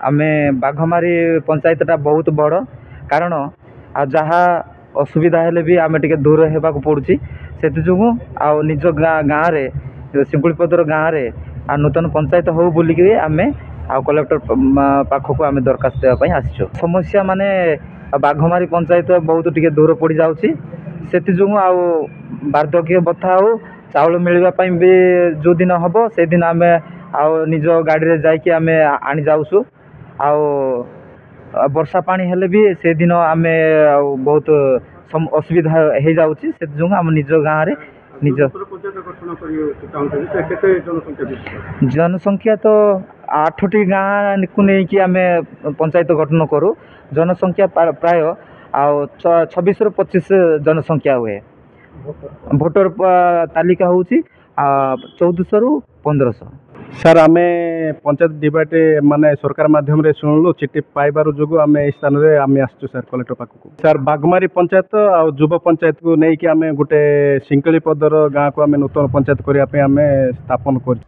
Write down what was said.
आमे बाघमारी पंचायतटा बहुत बड़ कारण आ जहाँ असुविधा हेले भी आमे टिके दूर हेबाक पड़ुछि सेति जोगु आ निज गाँ रे सिंकुलपदर गाँ रे आ नूतन पंचायत हो बोलिकी आमे आ कलेक्टर पाखक आमे दरखास्त देवा पई आसिछु। समस्या माने बाघमारी पंचायत बहुत टिके दूर पड़ जाउछि सेति जोगु आ वार्धक्य बथा हो चाउल मिलवा पई भी जो दिन हबो से दिन आमे आ निज गाड़ी रे जाइकी आमे आनी जाउछु। आ वर्षा पानी हेले भी से दिन आमे बहुत असुविधा हो जाउछि से जोगु आम निज गाँ रे निज जनसंख्या तो 8टी गाँ को लेकिन आम पंचायत गठन करूँ। जनसंख्या प्राय 26 ରୁ 25 जनसंख्या हुए। भोटर तालिका हूँ 1400 ରୁ 1500। सर आम पंचायत डिबेट माने सरकार माध्यम रे शुणुलु चिठी पाइबार जो आम स्थान में आम आसचु sir collector पाखक। Sir Baghmari panchayat आ जुब पंचायत को लेकिन आम गोटे सिंकलीपदर गाँ को आम नूतन पंचायत करने स्थापन कर